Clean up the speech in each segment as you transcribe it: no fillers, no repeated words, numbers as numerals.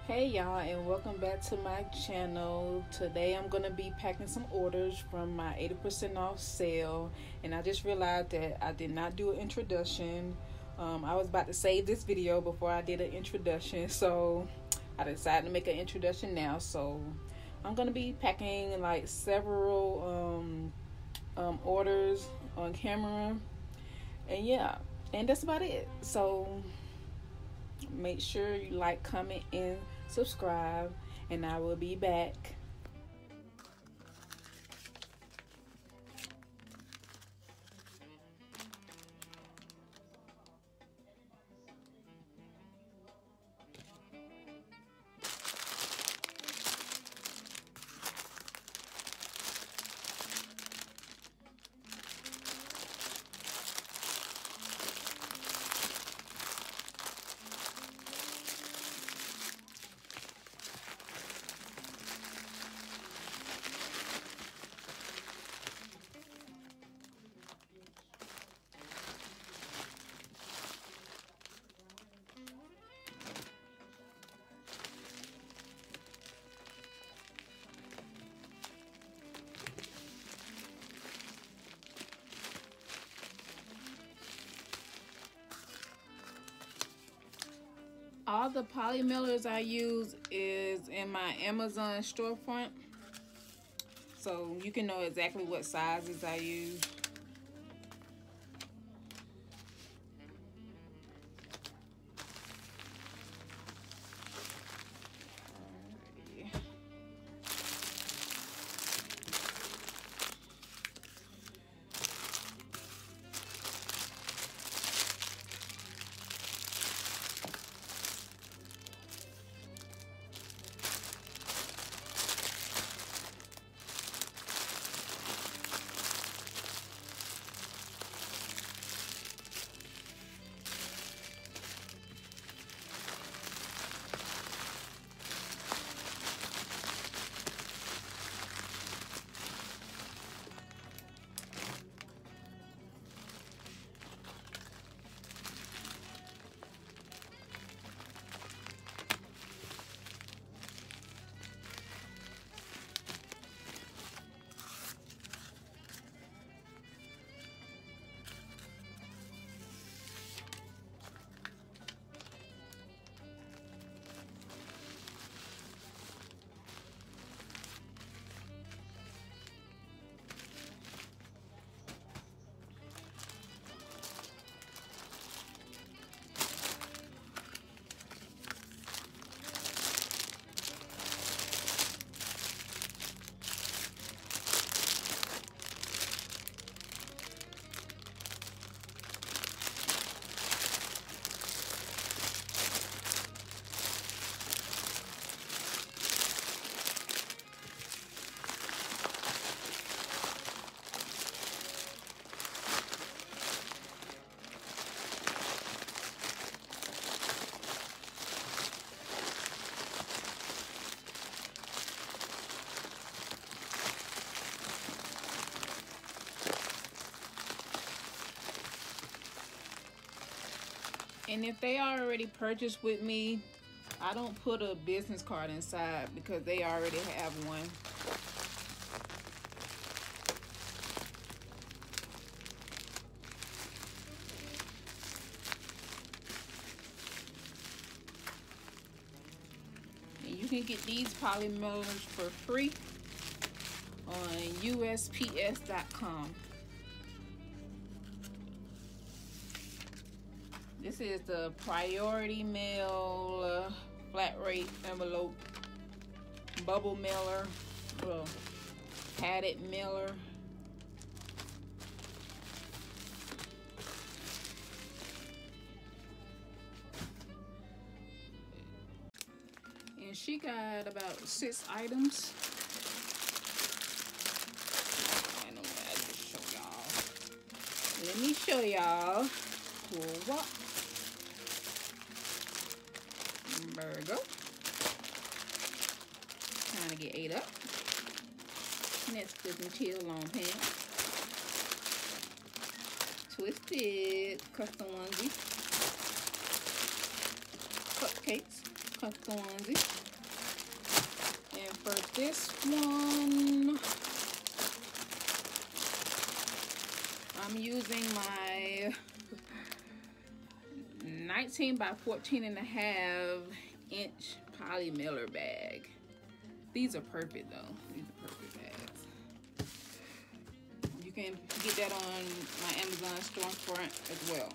Hey y'all, and welcome back to my channel. Today I'm going to be packing some orders from my 80% off sale, and I just realized that I did not do an introduction. I was about to save this video before I did an introduction, so I decided to make an introduction now. So I'm going to be packing like several orders on camera, and yeah, and that's about it. So make sure you like, comment, and subscribe, and I will be back. All the poly mailers I use is in my Amazon storefront, so you can know exactly what sizes I use. And if they already purchased with me, I don't put a business card inside because they already have one. And you can get these poly mailers for free on USPS.com. This is the Priority Mail flat rate envelope bubble mailer, padded mailer. And she got about 6 items. I don't know, I just show y'all. Let me show y'all. What? Virgo. Trying to get 8 up. Next is some chill long pants. Twisted custom onesie. Cupcakes. custom onesie. And for this one, I'm using my 19 by 14.5-inch poly mailer bag. These are perfect though. These are perfect bags. You can get that on my Amazon storefront as well.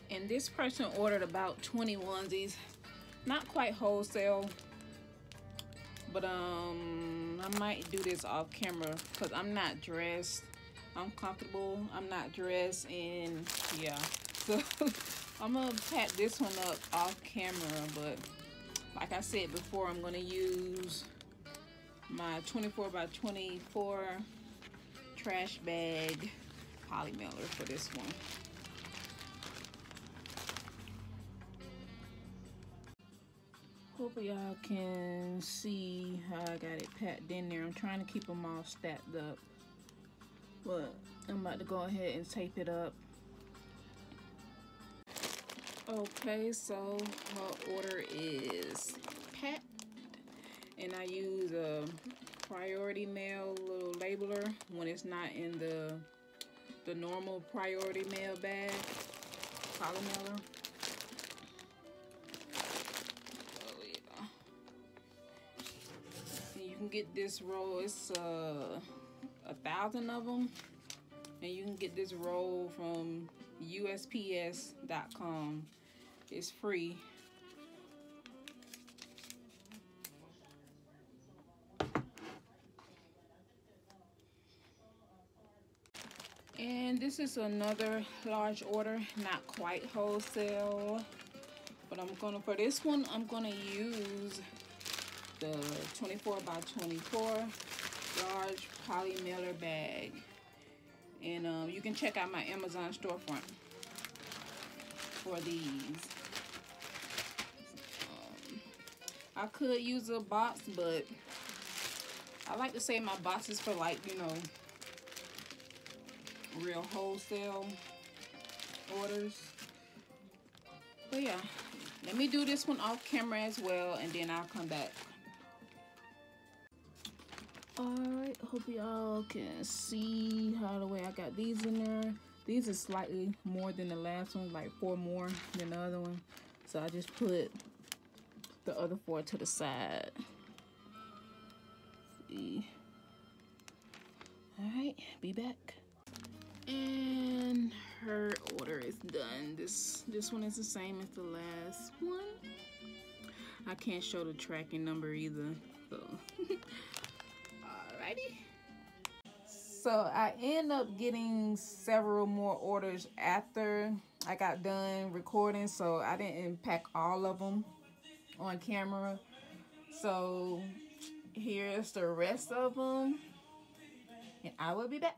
And this person ordered about 20 onesies, not quite wholesale, but I might do this off camera because I'm not dressed. I'm comfortable, I'm not dressed, and yeah, so I'm gonna pack this one up off camera. But like I said before, I'm gonna use my 24 by 24 trash bag poly mailer for this one. Hope y'all can see how I got it packed in there. I'm trying to keep them all stacked up, but I'm about to go ahead and tape it up. Okay, so her order is packed, and I use a priority mail little labeler when it's not in the normal priority mail bag, poly mailer. You can get this roll, it's 1,000 of them, and you can get this roll from USPS.com. It's free. And this is another large order, not quite wholesale, but for this one, I'm gonna use the 24 by 24 large poly mailer bag. And you can check out my Amazon storefront for these. I could use a box, but I like to save my boxes for, like, you know, real wholesale orders. But yeah, let me do this one off camera as well, and then I'll come back. Alright, hope y'all can see how the way I got these in there. These are slightly more than the last one, like 4 more than the other one. So I just put the other 4 to the side. See. Alright, be back. And her order is done. This one is the same as the last one. I can't show the tracking number either, so alrighty. So I end up getting several more orders after I got done recording, so I didn't pack all of them on camera. So here's the rest of them, and I will be back.